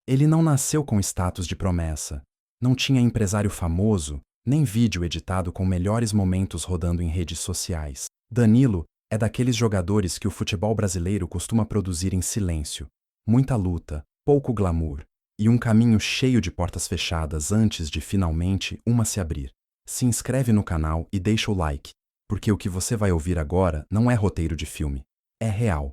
Ele não nasceu com status de promessa. Não tinha empresário famoso, nem vídeo editado com melhores momentos rodando em redes sociais. Danilo é daqueles jogadores que o futebol brasileiro costuma produzir em silêncio. Muita luta, pouco glamour e um caminho cheio de portas fechadas antes de finalmente uma se abrir. Se inscreve no canal e deixa o like, porque o que você vai ouvir agora não é roteiro de filme, é real.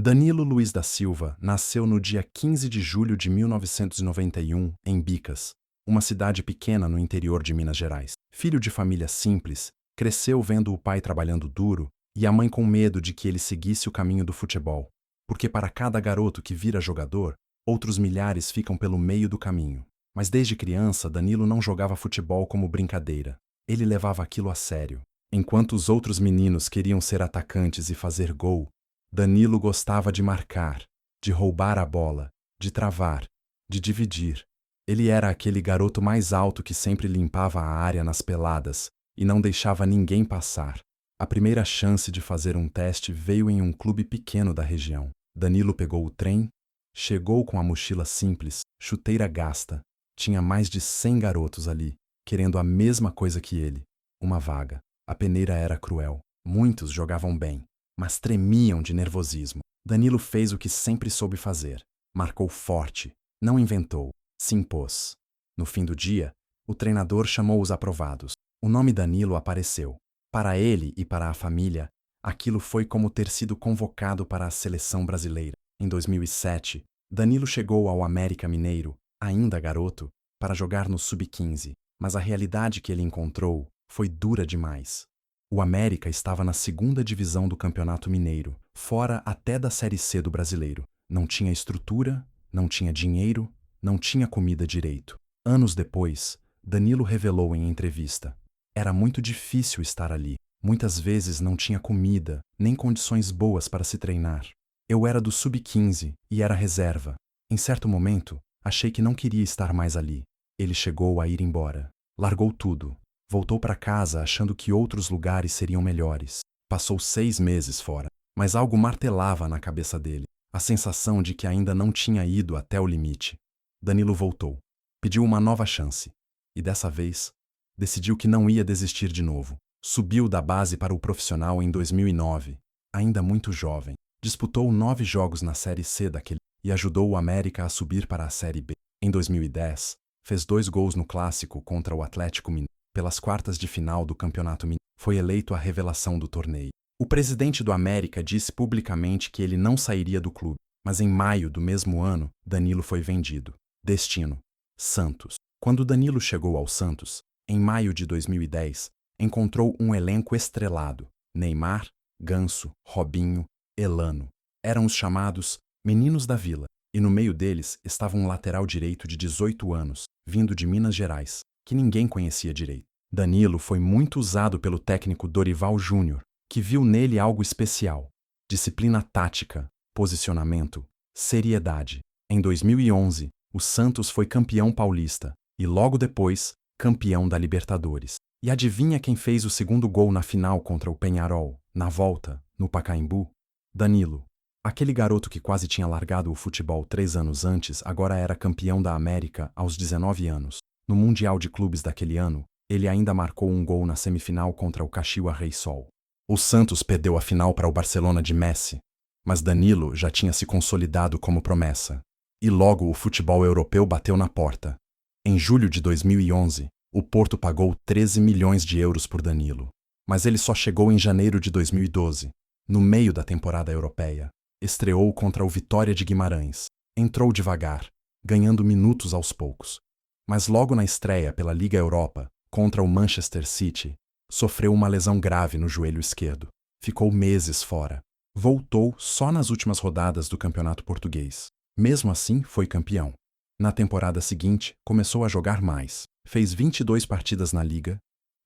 Danilo Luiz da Silva nasceu no dia 15 de julho de 1991 em Bicas, uma cidade pequena no interior de Minas Gerais. Filho de família simples, cresceu vendo o pai trabalhando duro e a mãe com medo de que ele seguisse o caminho do futebol, porque para cada garoto que vira jogador, outros milhares ficam pelo meio do caminho. Mas desde criança, Danilo não jogava futebol como brincadeira. Ele levava aquilo a sério. Enquanto os outros meninos queriam ser atacantes e fazer gol, Danilo gostava de marcar, de roubar a bola, de travar, de dividir. Ele era aquele garoto mais alto que sempre limpava a área nas peladas e não deixava ninguém passar. A primeira chance de fazer um teste veio em um clube pequeno da região. Danilo pegou o trem, chegou com a mochila simples, chuteira gasta. Tinha mais de 100 garotos ali, querendo a mesma coisa que ele, uma vaga. A peneira era cruel. Muitos jogavam bem, mas tremiam de nervosismo. Danilo fez o que sempre soube fazer. Marcou forte, não inventou, se impôs. No fim do dia, o treinador chamou os aprovados. O nome Danilo apareceu. Para ele e para a família, aquilo foi como ter sido convocado para a seleção brasileira. Em 2007, Danilo chegou ao América Mineiro, ainda garoto, para jogar no Sub-15, mas a realidade que ele encontrou foi dura demais. O América estava na segunda divisão do Campeonato Mineiro, fora até da Série C do Brasileiro. Não tinha estrutura, não tinha dinheiro, não tinha comida direito. Anos depois, Danilo revelou em entrevista: era muito difícil estar ali. Muitas vezes não tinha comida, nem condições boas para se treinar. Eu era do Sub-15 e era reserva. Em certo momento, achei que não queria estar mais ali. Ele chegou a ir embora. Largou tudo. Voltou para casa achando que outros lugares seriam melhores. Passou 6 meses fora, mas algo martelava na cabeça dele, a sensação de que ainda não tinha ido até o limite. Danilo voltou, pediu uma nova chance, e dessa vez, decidiu que não ia desistir de novo. Subiu da base para o profissional em 2009, ainda muito jovem. Disputou 9 jogos na Série C daquele e ajudou o América a subir para a Série B. Em 2010, fez 2 gols no clássico contra o Atlético Mineiro. Pelas quartas de final do Campeonato Mineiro, foi eleito a revelação do torneio. O presidente do América disse publicamente que ele não sairia do clube, mas em maio do mesmo ano, Danilo foi vendido. Destino: Santos. Quando Danilo chegou ao Santos, em maio de 2010, encontrou um elenco estrelado: Neymar, Ganso, Robinho, Elano. Eram os chamados Meninos da Vila, e no meio deles estava um lateral direito de 18 anos, vindo de Minas Gerais, que ninguém conhecia direito. Danilo foi muito usado pelo técnico Dorival Júnior, que viu nele algo especial: disciplina tática, posicionamento, seriedade. Em 2011, o Santos foi campeão paulista e logo depois, campeão da Libertadores. E adivinha quem fez o segundo gol na final contra o Peñarol, na volta, no Pacaembu? Danilo. Aquele garoto que quase tinha largado o futebol 3 anos antes agora era campeão da América aos 19 anos. No Mundial de Clubes daquele ano, ele ainda marcou um gol na semifinal contra o Caxias Reysol. O Santos perdeu a final para o Barcelona de Messi, mas Danilo já tinha se consolidado como promessa. E logo o futebol europeu bateu na porta. Em julho de 2011, o Porto pagou 13 milhões de euros por Danilo. Mas ele só chegou em janeiro de 2012, no meio da temporada europeia. Estreou contra o Vitória de Guimarães. Entrou devagar, ganhando minutos aos poucos. Mas logo na estreia pela Liga Europa, contra o Manchester City, sofreu uma lesão grave no joelho esquerdo. Ficou meses fora. Voltou só nas últimas rodadas do Campeonato Português. Mesmo assim, foi campeão. Na temporada seguinte, começou a jogar mais. Fez 22 partidas na Liga,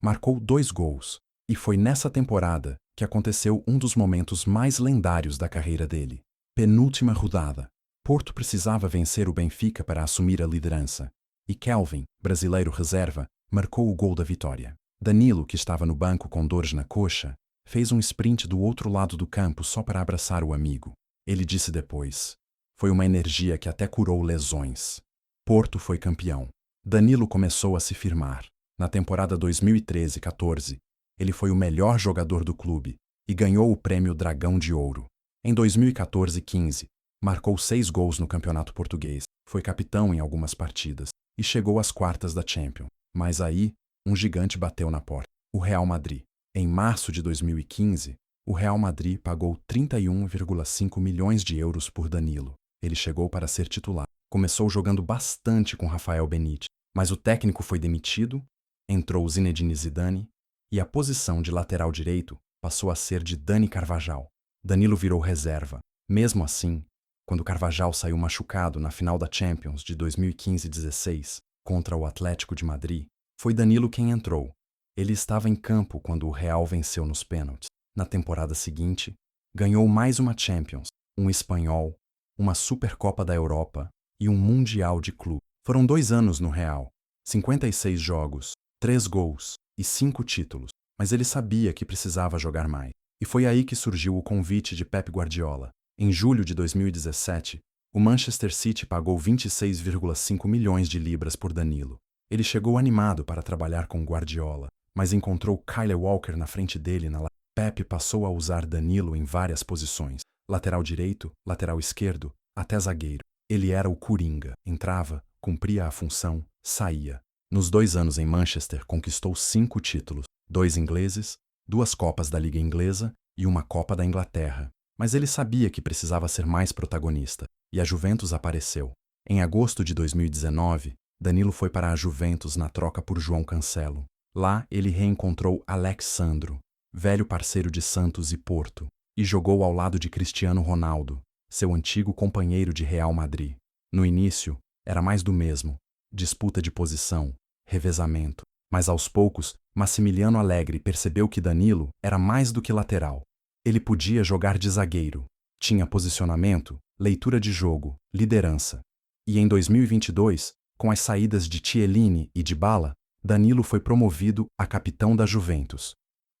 marcou 2 gols. E foi nessa temporada que aconteceu um dos momentos mais lendários da carreira dele. Penúltima rodada. Porto precisava vencer o Benfica para assumir a liderança. E Kelvin, brasileiro reserva, marcou o gol da vitória. Danilo, que estava no banco com dores na coxa, fez um sprint do outro lado do campo só para abraçar o amigo. Ele disse depois: foi uma energia que até curou lesões. Porto foi campeão. Danilo começou a se firmar. Na temporada 2013-14, ele foi o melhor jogador do clube e ganhou o prêmio Dragão de Ouro. Em 2014-15, marcou 6 gols no Campeonato Português, foi capitão em algumas partidas e chegou às quartas da Champions. Mas aí, um gigante bateu na porta: o Real Madrid. Em março de 2015, o Real Madrid pagou 31,5 milhões de euros por Danilo. Ele chegou para ser titular. Começou jogando bastante com Rafael Benítez, mas o técnico foi demitido, entrou Zinedine Zidane e a posição de lateral direito passou a ser de Dani Carvajal. Danilo virou reserva. Mesmo assim, quando Carvajal saiu machucado na final da Champions de 2015-16 contra o Atlético de Madrid, foi Danilo quem entrou. Ele estava em campo quando o Real venceu nos pênaltis. Na temporada seguinte, ganhou mais uma Champions, um espanhol, uma Supercopa da Europa e um Mundial de Clube. Foram 2 anos no Real, 56 jogos, 3 gols e 5 títulos, mas ele sabia que precisava jogar mais. E foi aí que surgiu o convite de Pep Guardiola. Em julho de 2017, o Manchester City pagou 26,5 milhões de libras por Danilo. Ele chegou animado para trabalhar com Guardiola, mas encontrou Kyle Walker na frente dele na lateral. Pep passou a usar Danilo em várias posições: lateral direito, lateral esquerdo, até zagueiro. Ele era o coringa, entrava, cumpria a função, saía. Nos 2 anos em Manchester, conquistou 5 títulos, 2 ingleses, 2 Copas da Liga Inglesa e uma Copa da Inglaterra. Mas ele sabia que precisava ser mais protagonista, e a Juventus apareceu. Em agosto de 2019, Danilo foi para a Juventus na troca por João Cancelo. Lá, ele reencontrou Alex Sandro, velho parceiro de Santos e Porto, e jogou ao lado de Cristiano Ronaldo, seu antigo companheiro de Real Madrid. No início, era mais do mesmo: disputa de posição, revezamento. Mas aos poucos, Massimiliano Allegri percebeu que Danilo era mais do que lateral. Ele podia jogar de zagueiro, tinha posicionamento, leitura de jogo, liderança. E em 2022, com as saídas de Chiellini e Dybala, Danilo foi promovido a capitão da Juventus.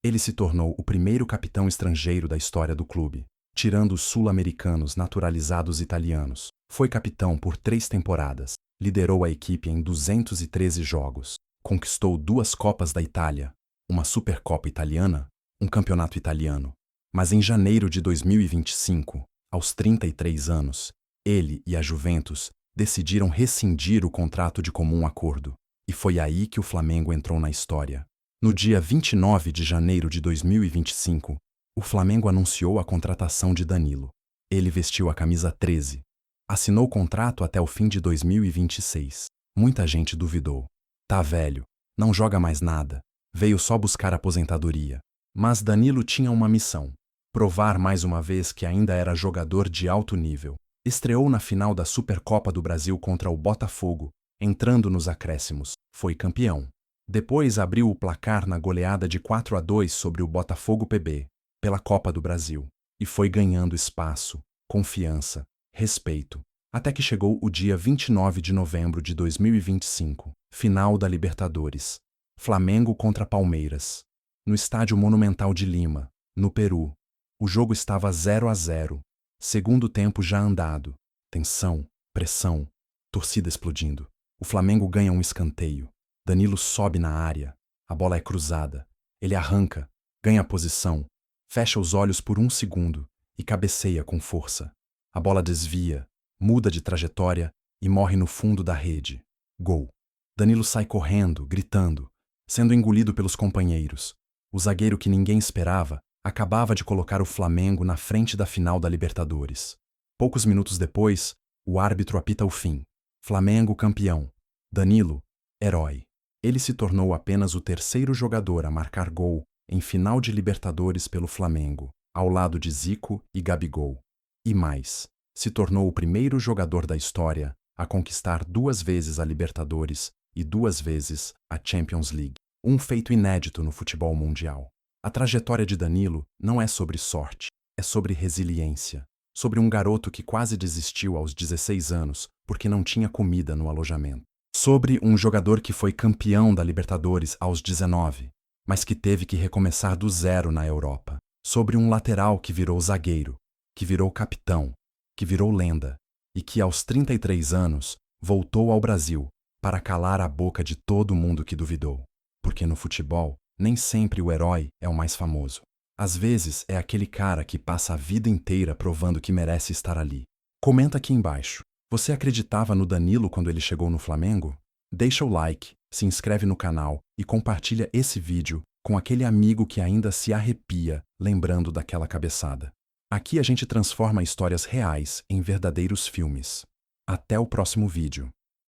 Ele se tornou o primeiro capitão estrangeiro da história do clube, tirando os sul-americanos naturalizados italianos. Foi capitão por 3 temporadas, liderou a equipe em 213 jogos, conquistou 2 Copas da Itália, uma Supercopa italiana, um campeonato italiano. Mas em janeiro de 2025, aos 33 anos, ele e a Juventus decidiram rescindir o contrato de comum acordo. E foi aí que o Flamengo entrou na história. No dia 29 de janeiro de 2025, o Flamengo anunciou a contratação de Danilo. Ele vestiu a camisa 13. Assinou o contrato até o fim de 2026. Muita gente duvidou. Tá velho, não joga mais nada, veio só buscar aposentadoria. Mas Danilo tinha uma missão: provar mais uma vez que ainda era jogador de alto nível. Estreou na final da Supercopa do Brasil contra o Botafogo, entrando nos acréscimos. Foi campeão. Depois abriu o placar na goleada de 4-2 sobre o Botafogo PB, pela Copa do Brasil, e foi ganhando espaço, confiança, respeito, até que chegou o dia 29 de novembro de 2025, final da Libertadores. Flamengo contra Palmeiras, no Estádio Monumental de Lima, no Peru. O jogo estava 0-0, segundo tempo já andado, tensão, pressão, torcida explodindo. O Flamengo ganha um escanteio. Danilo sobe na área, a bola é cruzada, ele arranca, ganha a posição, fecha os olhos por 1 segundo e cabeceia com força. A bola desvia, muda de trajetória e morre no fundo da rede. Gol. Danilo sai correndo, gritando, sendo engolido pelos companheiros. O zagueiro que ninguém esperava acabava de colocar o Flamengo na frente da final da Libertadores. Poucos minutos depois, o árbitro apita o fim. Flamengo campeão. Danilo, herói. Ele se tornou apenas o 3º jogador a marcar gol em final de Libertadores pelo Flamengo, ao lado de Zico e Gabigol. E mais, se tornou o primeiro jogador da história a conquistar 2 vezes a Libertadores e 2 vezes a Champions League. Um feito inédito no futebol mundial. A trajetória de Danilo não é sobre sorte, é sobre resiliência. Sobre um garoto que quase desistiu aos 16 anos porque não tinha comida no alojamento. Sobre um jogador que foi campeão da Libertadores aos 19, mas que teve que recomeçar do zero na Europa. Sobre um lateral que virou zagueiro, que virou capitão, que virou lenda, e que aos 33 anos voltou ao Brasil para calar a boca de todo mundo que duvidou. Porque no futebol, nem sempre o herói é o mais famoso. Às vezes é aquele cara que passa a vida inteira provando que merece estar ali. Comenta aqui embaixo. Você acreditava no Danilo quando ele chegou no Flamengo? Deixa o like, se inscreve no canal e compartilha esse vídeo com aquele amigo que ainda se arrepia lembrando daquela cabeçada. Aqui a gente transforma histórias reais em verdadeiros filmes. Até o próximo vídeo.